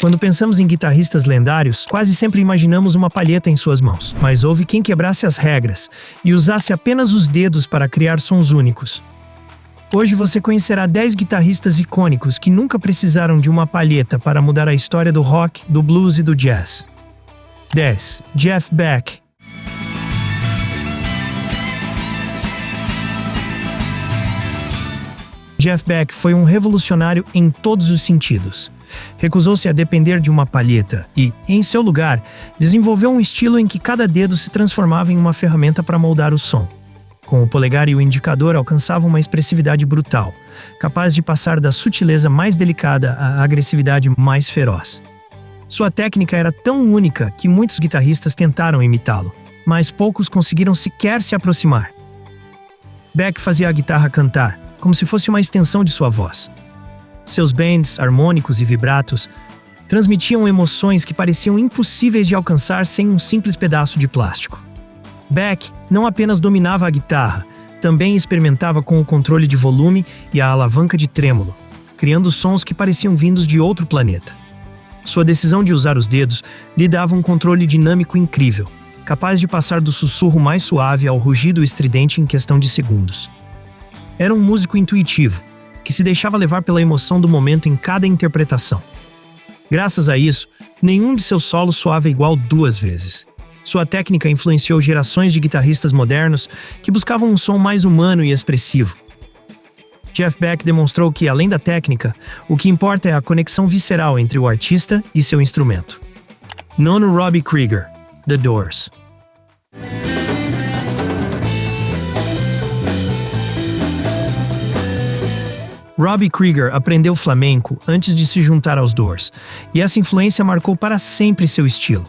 Quando pensamos em guitarristas lendários, quase sempre imaginamos uma palheta em suas mãos. Mas houve quem quebrasse as regras e usasse apenas os dedos para criar sons únicos. Hoje você conhecerá 10 guitarristas icônicos que nunca precisaram de uma palheta para mudar a história do rock, do blues e do jazz. 10. Jeff Beck. Jeff Beck foi um revolucionário em todos os sentidos. Recusou-se a depender de uma palheta e, em seu lugar, desenvolveu um estilo em que cada dedo se transformava em uma ferramenta para moldar o som. Com o polegar e o indicador alcançava uma expressividade brutal, capaz de passar da sutileza mais delicada à agressividade mais feroz. Sua técnica era tão única que muitos guitarristas tentaram imitá-lo, mas poucos conseguiram sequer se aproximar. Beck fazia a guitarra cantar, como se fosse uma extensão de sua voz. Seus bends, harmônicos e vibratos transmitiam emoções que pareciam impossíveis de alcançar sem um simples pedaço de plástico. Beck não apenas dominava a guitarra, também experimentava com o controle de volume e a alavanca de trêmulo, criando sons que pareciam vindos de outro planeta. Sua decisão de usar os dedos lhe dava um controle dinâmico incrível, capaz de passar do sussurro mais suave ao rugido estridente em questão de segundos. Era um músico intuitivo, que se deixava levar pela emoção do momento em cada interpretação. Graças a isso, nenhum de seus solos soava igual 2 vezes. Sua técnica influenciou gerações de guitarristas modernos que buscavam um som mais humano e expressivo. Jeff Beck demonstrou que, além da técnica, o que importa é a conexão visceral entre o artista e seu instrumento. 9. Robbie Krieger, The Doors. Robbie Krieger aprendeu flamenco antes de se juntar aos Doors, e essa influência marcou para sempre seu estilo.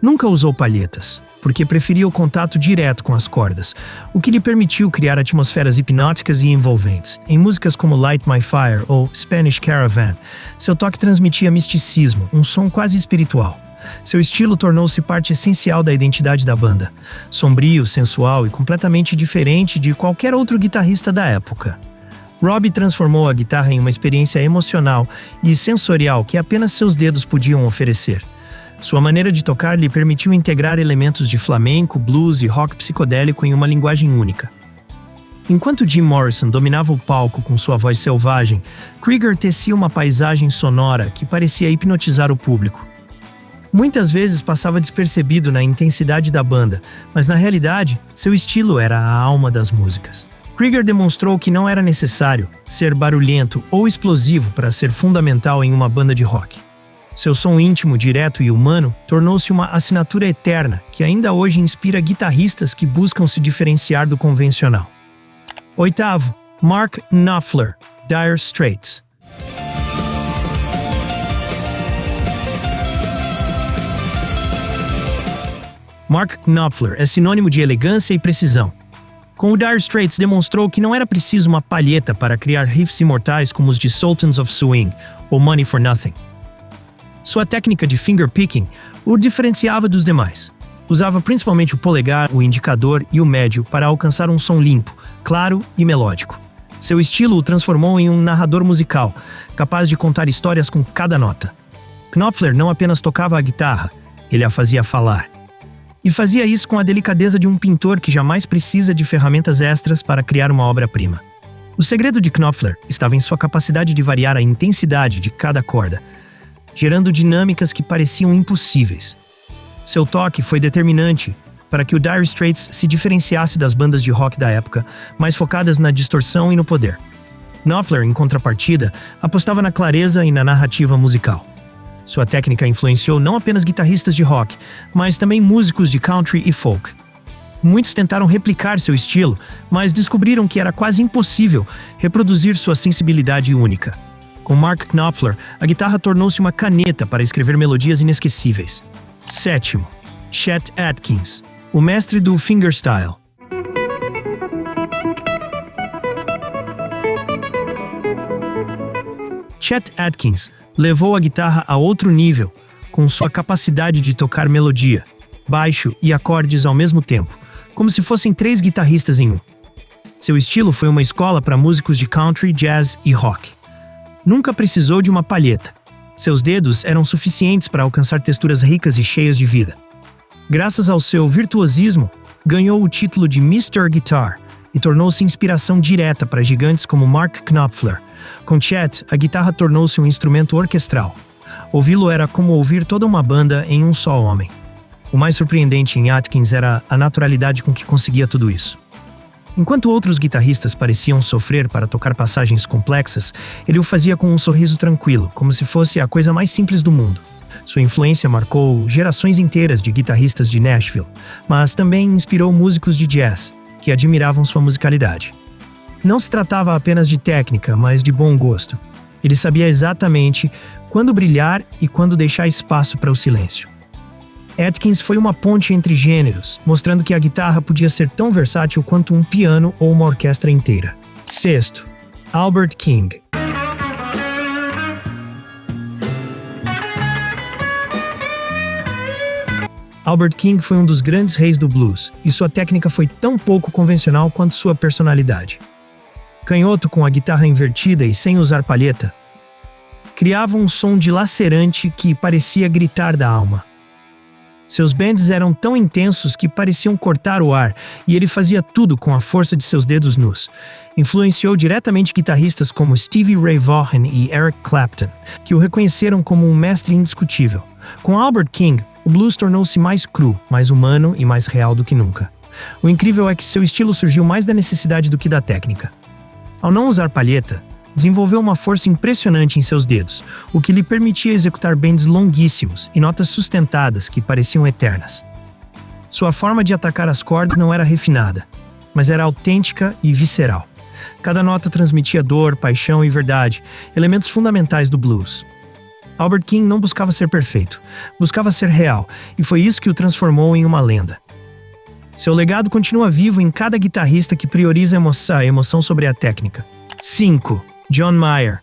Nunca usou palhetas, porque preferia o contato direto com as cordas, o que lhe permitiu criar atmosferas hipnóticas e envolventes. Em músicas como Light My Fire ou Spanish Caravan, seu toque transmitia misticismo, um som quase espiritual. Seu estilo tornou-se parte essencial da identidade da banda, sombrio, sensual e completamente diferente de qualquer outro guitarrista da época. Robbie transformou a guitarra em uma experiência emocional e sensorial que apenas seus dedos podiam oferecer. Sua maneira de tocar lhe permitiu integrar elementos de flamenco, blues e rock psicodélico em uma linguagem única. Enquanto Jim Morrison dominava o palco com sua voz selvagem, Krieger tecia uma paisagem sonora que parecia hipnotizar o público. Muitas vezes passava despercebido na intensidade da banda, mas na realidade, seu estilo era a alma das músicas. Krieger demonstrou que não era necessário ser barulhento ou explosivo para ser fundamental em uma banda de rock. Seu som íntimo, direto e humano tornou-se uma assinatura eterna que ainda hoje inspira guitarristas que buscam se diferenciar do convencional. 8. Mark Knopfler, Dire Straits. Mark Knopfler é sinônimo de elegância e precisão. Com o Dire Straits demonstrou que não era preciso uma palheta para criar riffs imortais como os de Sultans of Swing ou Money for Nothing. Sua técnica de fingerpicking o diferenciava dos demais. Usava principalmente o polegar, o indicador e o médio para alcançar um som limpo, claro e melódico. Seu estilo o transformou em um narrador musical, capaz de contar histórias com cada nota. Knopfler não apenas tocava a guitarra, ele a fazia falar. E fazia isso com a delicadeza de um pintor que jamais precisa de ferramentas extras para criar uma obra-prima. O segredo de Knopfler estava em sua capacidade de variar a intensidade de cada corda, gerando dinâmicas que pareciam impossíveis. Seu toque foi determinante para que o Dire Straits se diferenciasse das bandas de rock da época, mais focadas na distorção e no poder. Knopfler, em contrapartida, apostava na clareza e na narrativa musical. Sua técnica influenciou não apenas guitarristas de rock, mas também músicos de country e folk. Muitos tentaram replicar seu estilo, mas descobriram que era quase impossível reproduzir sua sensibilidade única. Com Mark Knopfler, a guitarra tornou-se uma caneta para escrever melodias inesquecíveis. 7. Chet Atkins, o mestre do fingerstyle. Chet Atkins levou a guitarra a outro nível, com sua capacidade de tocar melodia, baixo e acordes ao mesmo tempo, como se fossem 3 guitarristas em um. Seu estilo foi uma escola para músicos de country, jazz e rock. Nunca precisou de uma palheta. Seus dedos eram suficientes para alcançar texturas ricas e cheias de vida. Graças ao seu virtuosismo, ganhou o título de Mr. Guitar e tornou-se inspiração direta para gigantes como Mark Knopfler. Com Chet, a guitarra tornou-se um instrumento orquestral. Ouvi-lo era como ouvir toda uma banda em um só homem. O mais surpreendente em Atkins era a naturalidade com que conseguia tudo isso. Enquanto outros guitarristas pareciam sofrer para tocar passagens complexas, ele o fazia com um sorriso tranquilo, como se fosse a coisa mais simples do mundo. Sua influência marcou gerações inteiras de guitarristas de Nashville, mas também inspirou músicos de jazz, que admiravam sua musicalidade. Não se tratava apenas de técnica, mas de bom gosto. Ele sabia exatamente quando brilhar e quando deixar espaço para o silêncio. Atkins foi uma ponte entre gêneros, mostrando que a guitarra podia ser tão versátil quanto um piano ou uma orquestra inteira. Sexto, Albert King. Albert King foi um dos grandes reis do blues, e sua técnica foi tão pouco convencional quanto sua personalidade. Canhoto com a guitarra invertida e sem usar palheta, criava um som dilacerante que parecia gritar da alma. Seus bends eram tão intensos que pareciam cortar o ar, e ele fazia tudo com a força de seus dedos nus. Influenciou diretamente guitarristas como Stevie Ray Vaughan e Eric Clapton, que o reconheceram como um mestre indiscutível. Com Albert King, o blues tornou-se mais cru, mais humano e mais real do que nunca. O incrível é que seu estilo surgiu mais da necessidade do que da técnica. Ao não usar palheta, desenvolveu uma força impressionante em seus dedos, o que lhe permitia executar bends longuíssimos e notas sustentadas que pareciam eternas. Sua forma de atacar as cordas não era refinada, mas era autêntica e visceral. Cada nota transmitia dor, paixão e verdade, elementos fundamentais do blues. Albert King não buscava ser perfeito, buscava ser real, e foi isso que o transformou em uma lenda. Seu legado continua vivo em cada guitarrista que prioriza a emoção sobre a técnica. 5. John Mayer.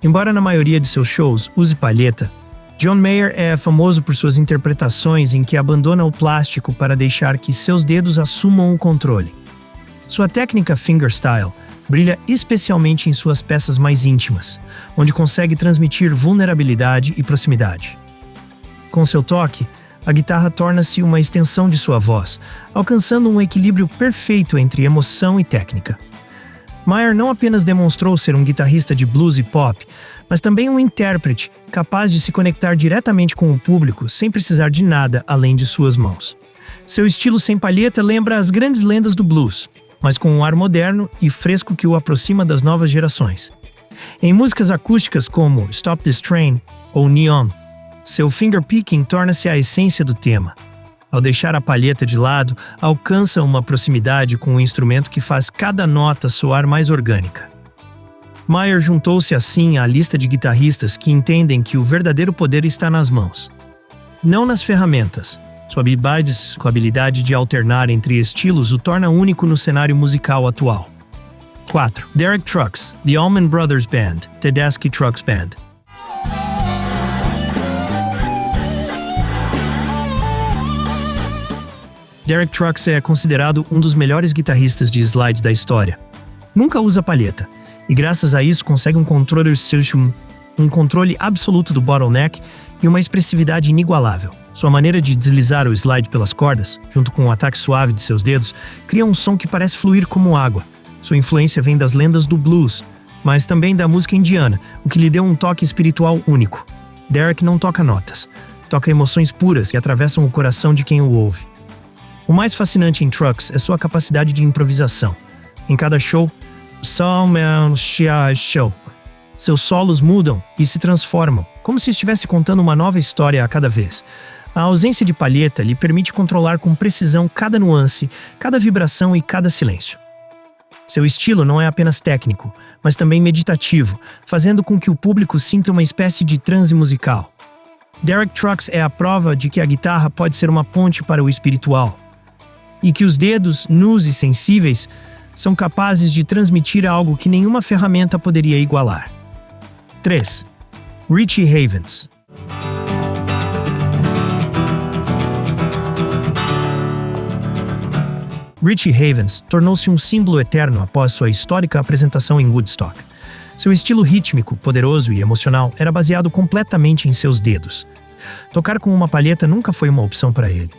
Embora na maioria de seus shows use palheta, John Mayer é famoso por suas interpretações em que abandona o plástico para deixar que seus dedos assumam o controle. Sua técnica fingerstyle brilha especialmente em suas peças mais íntimas, onde consegue transmitir vulnerabilidade e proximidade. Com seu toque, a guitarra torna-se uma extensão de sua voz, alcançando um equilíbrio perfeito entre emoção e técnica. Mayer não apenas demonstrou ser um guitarrista de blues e pop, mas também um intérprete capaz de se conectar diretamente com o público sem precisar de nada além de suas mãos. Seu estilo sem palheta lembra as grandes lendas do blues, mas com um ar moderno e fresco que o aproxima das novas gerações. Em músicas acústicas como Stop This Train ou Neon, seu fingerpicking torna-se a essência do tema. Ao deixar a palheta de lado, alcança uma proximidade com o instrumento que faz cada nota soar mais orgânica. Mayer juntou-se assim à lista de guitarristas que entendem que o verdadeiro poder está nas mãos, não nas ferramentas. Sua habilidade de alternar entre estilos o torna único no cenário musical atual. 4. Derek Trucks, The Allman Brothers Band, Tedeschi Trucks Band. Derek Trucks é considerado um dos melhores guitarristas de slide da história. Nunca usa palheta, e graças a isso consegue um controle absoluto do bottleneck e uma expressividade inigualável. Sua maneira de deslizar o slide pelas cordas, junto com o ataque suave de seus dedos, cria um som que parece fluir como água. Sua influência vem das lendas do blues, mas também da música indiana, o que lhe deu um toque espiritual único. Derek não toca notas, toca emoções puras que atravessam o coração de quem o ouve. O mais fascinante em Trucks é sua capacidade de improvisação. Em cada show, seus solos mudam e se transformam, como se estivesse contando uma nova história a cada vez. A ausência de palheta lhe permite controlar com precisão cada nuance, cada vibração e cada silêncio. Seu estilo não é apenas técnico, mas também meditativo, fazendo com que o público sinta uma espécie de transe musical. Derek Trucks é a prova de que a guitarra pode ser uma ponte para o espiritual, e que os dedos, nus e sensíveis, são capazes de transmitir algo que nenhuma ferramenta poderia igualar. 3. Richie Havens. Richie Havens tornou-se um símbolo eterno após sua histórica apresentação em Woodstock. Seu estilo rítmico, poderoso e emocional era baseado completamente em seus dedos. Tocar com uma palheta nunca foi uma opção para ele.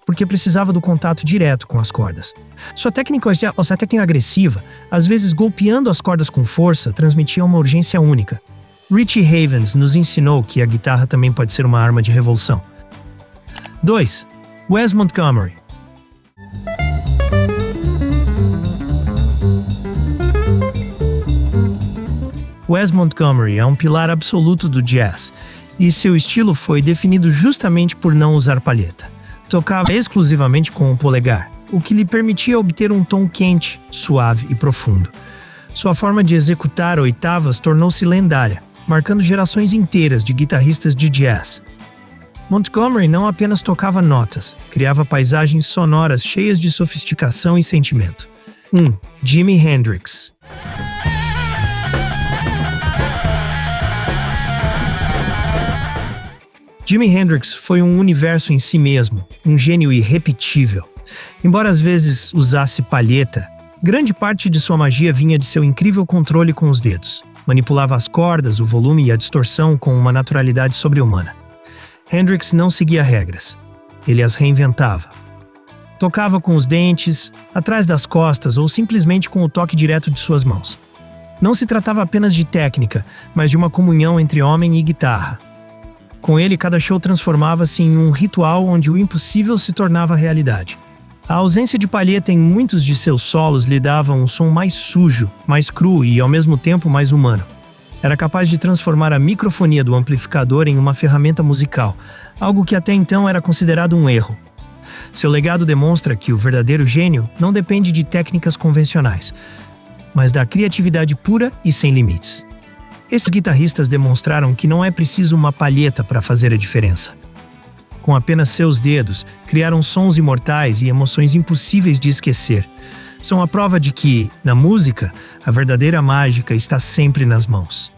Porque precisava do contato direto com as cordas. Sua técnica agressiva, às vezes golpeando as cordas com força, transmitia uma urgência única. Richie Havens nos ensinou que a guitarra também pode ser uma arma de revolução. 2. Wes Montgomery. Wes Montgomery é um pilar absoluto do jazz, e seu estilo foi definido justamente por não usar palheta. Tocava exclusivamente com o polegar, o que lhe permitia obter um tom quente, suave e profundo. Sua forma de executar oitavas tornou-se lendária, marcando gerações inteiras de guitarristas de jazz. Montgomery não apenas tocava notas, criava paisagens sonoras cheias de sofisticação e sentimento. 1. Jimi Hendrix. Jimi Hendrix foi um universo em si mesmo, um gênio irrepetível. Embora às vezes usasse palheta, grande parte de sua magia vinha de seu incrível controle com os dedos. Manipulava as cordas, o volume e a distorção com uma naturalidade sobre-humana. Hendrix não seguia regras. Ele as reinventava. Tocava com os dentes, atrás das costas ou simplesmente com o toque direto de suas mãos. Não se tratava apenas de técnica, mas de uma comunhão entre homem e guitarra. Com ele, cada show transformava-se em um ritual onde o impossível se tornava realidade. A ausência de palheta em muitos de seus solos lhe dava um som mais sujo, mais cru e, ao mesmo tempo, mais humano. Era capaz de transformar a microfonia do amplificador em uma ferramenta musical, algo que até então era considerado um erro. Seu legado demonstra que o verdadeiro gênio não depende de técnicas convencionais, mas da criatividade pura e sem limites. Esses guitarristas demonstraram que não é preciso uma palheta para fazer a diferença. Com apenas seus dedos, criaram sons imortais e emoções impossíveis de esquecer. São a prova de que, na música, a verdadeira mágica está sempre nas mãos.